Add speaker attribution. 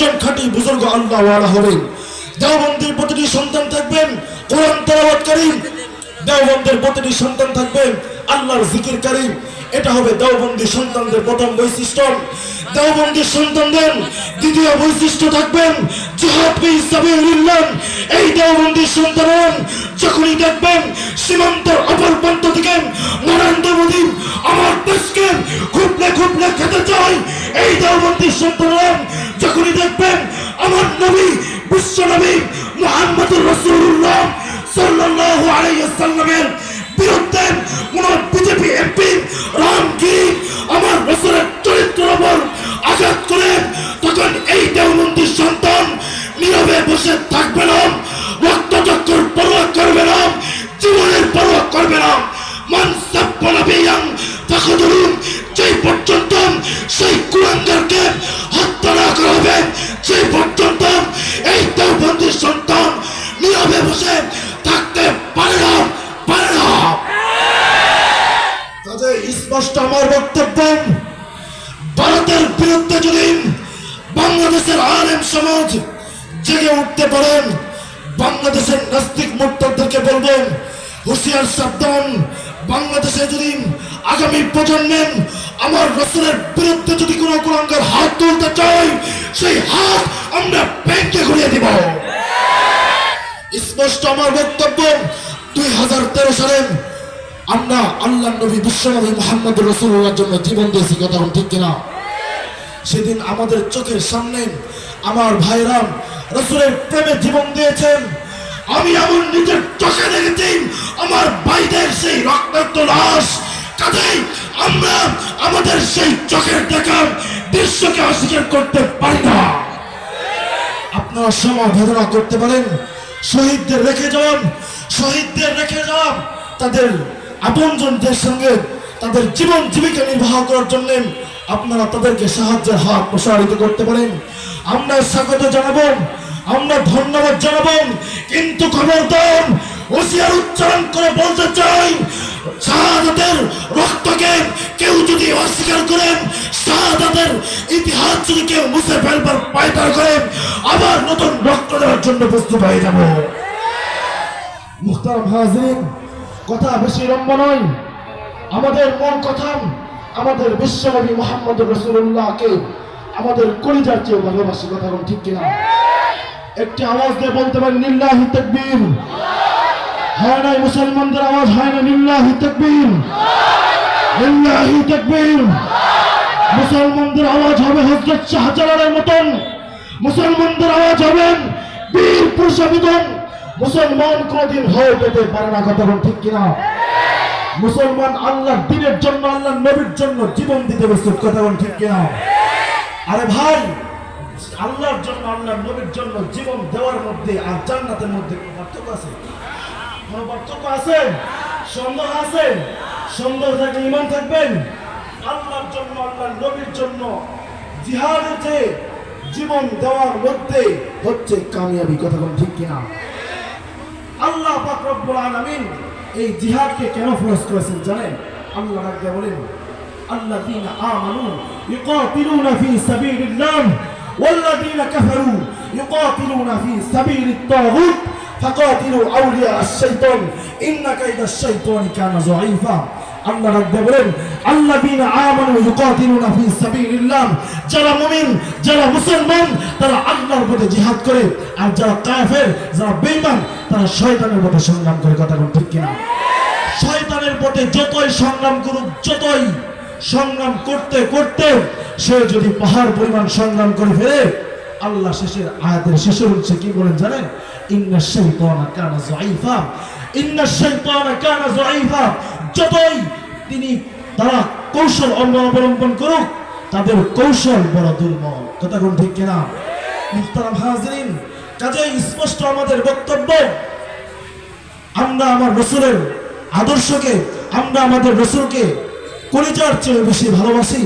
Speaker 1: একজন খাঁটি বুজুর্গ আল্লাহ ওয়ালা হবেন। দেওবন্দের প্রতিটি সন্তান থাকবেন কোরআন তেলাওয়াতকারী, দেওবন্দের প্রতিটি সন্তান থাকবেন আল্লাহর জিকিরকারী। এটা হবে দেওবন্দি সন্তানদের প্রথম বৈশিষ্ট্য। দেওবন্দি সন্তানদের দ্বিতীয় বৈশিষ্ট্য থাকবেন জিহাদ ফি সাবিলিল্লাহ। এই দেওবন্দি সন্তানরা যখনই দেখবেন সীমান্তের অপর প্রান্ত থেকে নরেন্দ্র মোদী আমার দেশকে খুবলে খুবলে খেতে চায়, এই দেওবন্দি সন্তানরা যখনই দেখবেন আমার নবী বিশ্ব নবী মুহাম্মদুর রাসূলুল্লাহ সাল্লাল্লাহু আলাইহি ওয়াসাল্লামের বিরুদ্ধে কোন বিজেপি এমপি রামগিরি আমার রাসূলের চরিত্রের উপর আঘাত করে, তখন এই দেওবন্দি সন্তান নীরবে বসে থাকবে না, রক্তচক্ষুর পরোয়া করবে না, জীবনের পরোয়া করবে না। মান সাব্বা নাবিয়ান ফাখদুরুন, যেই পর্যন্ত সেই কুলাঙ্গারকে হত্যা না করা হবে সেই পর্যন্ত এই দেওবন্দি সন্তান নীরবে বসে থাকতে পারে না। কাজে স্পষ্ট আমার বক্তব্য, ভারতের বিরুদ্ধে যদি বাংলাদেশের আলেম সমাজ জেগে উঠতে পারেন, বাংলাদেশের নাস্তিক মুরতাদদেরকে বলবেন হুঁশিয়ার সাবধান। বাংলাদেশে যদি আগামী প্রজন্মে আমার রাসূলের বিরুদ্ধে যদি কোনো কুলাঙ্গার হাত তুলতে চায়, সেই হাত আমরা ব্যাংকে ঘুরিয়ে দিব। স্পষ্ট আমার বক্তব্য, 2013 সালে আমরা আল্লাহর নবী বিশ্বনবী মুহাম্মদুর রাসূলুল্লাহর জন্য জীবন দিয়েছি, কথা ঠিক কিনা? সেদিন আমাদের চোখের সামনে আমার ভাইরা রাসূলের প্রেমে জীবন দিয়েছেন। আমি আমার নিজের চোখে দেখেছি আমার ভাইদের সেই রক্তাক্ত লাশ। কাজেই আমরা আমাদের সেই চোখের দেখা দৃশ্যকে অস্বীকার করতে পারি না। আপনারা সমাবেদনা করতে পারেন, শহীদদের রেখে যান তাদের আপনজনদের সঙ্গে তাদের জীবন জীবিকা নির্বাহ করার জন্য আপনারা তাদেরকে সাহায্যের হাত প্রসারিত করতে পারেন। আমরা স্বাগত জানাবো, আমরা ধন্যবাদ জানাবো, কিন্তু খবরদার হুঁশিয়ার উচ্চারণ করে বলতে চাই, শাহাদাতের রক্তকে কেউ যদি অস্বীকার করেন, শাহাদাতের ইতিহাস যদি কেউ মুছে ফেলবার পায়তারা করেন, আবার নতুন রক্ত দেওয়ার জন্য প্রস্তুত হয়ে যাব। মুহতারাম হাজিরিন, কথা বেশি লম্বা নয়, আমাদের মূল কথা আমাদের বিশ্বনবী মুহাম্মদুর রাসূলুল্লাহকে আমাদের কলিজার চেয়ে ভালোবাসি, কথা ঠিক কিনা? একটি আওয়াজ দিয়ে বলতে পারেন লিল্লাহি তাকবীর। হয় নাই মুসলমানদের আওয়াজ, হয় না লিল্লাহি তাকবীর, লিল্লাহি তাকবীর। মুসলমানদের আওয়াজ হবে হযরত শাহজালালের মতন, মুসলমানদের আওয়াজ হবে বীর পুরুষাবিদন। মুসলমান কোনদিন ভয় পেতে পারে না, কথা ঠিক কিনা? মুসলমান আল্লাহর দ্বীনের জন্য আল্লাহর নবীর জন্য জীবন দিতে প্রস্তুত, কথা ঠিক কিনা? আরে ভাই, আল্লাহর জন্য আল্লাহর নবীর জন্য জীবন দেওয়ার মধ্যে আর জান্নাতের মধ্যে কোনো পার্থক্য আছে? কোনো পার্থক্য আছে? সন্দেহ আছে? সন্দেহ থাকলে ঈমান থাকবেন। আল্লাহর জন্য আল্লাহর নবীর জন্য জিহাদে জীবন দেওয়ার মধ্যে হচ্ছে কামিয়াবি, কথা ঠিক কিনা? আল্লাহ পাক রব্বুল আলামিন এই জিহাদকে কেন ফরজ করেছেন জানেন? আল্লাহ রাব্বুল বলেন আল্লাযীনা আমানু ইউকাতিলুনা ফি সাবিলিল্লাহ ওয়াল্লাযীনা কাফারু ইউকাতিলুনা ফি সাবিলিত তাগুত ফাকাতিলু আউলিয়া আশ-শাইতান ইন্না কাইদাশ শাইতানি কানা যায়ীফা। আল্লাহ রাব্বুল বলেন আল্লাযীনা আমানু ইউকাতিলুনা ফি সাবিলিল্লাহ, যারা মুমিন, যারা মুসলমান তারা আল্লাহর পথে জিহাদ করে, আর যারা কাফের, যারা বেঈমান তারা শয়তানের পথে সংগ্রাম করে, কথা ঠিক কিনা? শয়তানের পথে যতই সংগ্রাম করুক, যতই সংগ্রাম করতে করতে সে যদি পাহাড় পরিমাণ সংগ্রাম করে ফেলে, আল্লাহ শেষের আয়াতের শেষে বলছে কি বলেন জানেন? ইন্নাশ শাইতানা কানা যায়ীফা, ইন্নাশ শাইতানা কানা যায়ীফা। যতই তারা কৌশল অবলম্বন করুক, তাদের কৌশল বড় দুর্বল, কথা ঠিক কিনা? মুহতারাম হাজিরিন, কাজেই স্পষ্ট আমাদের বক্তব্য, আমরা আমার রাসূলের আদর্শকে, আমরা আমাদের রাসূলকে কলিজার চেয়ে বেশি ভালোবাসি।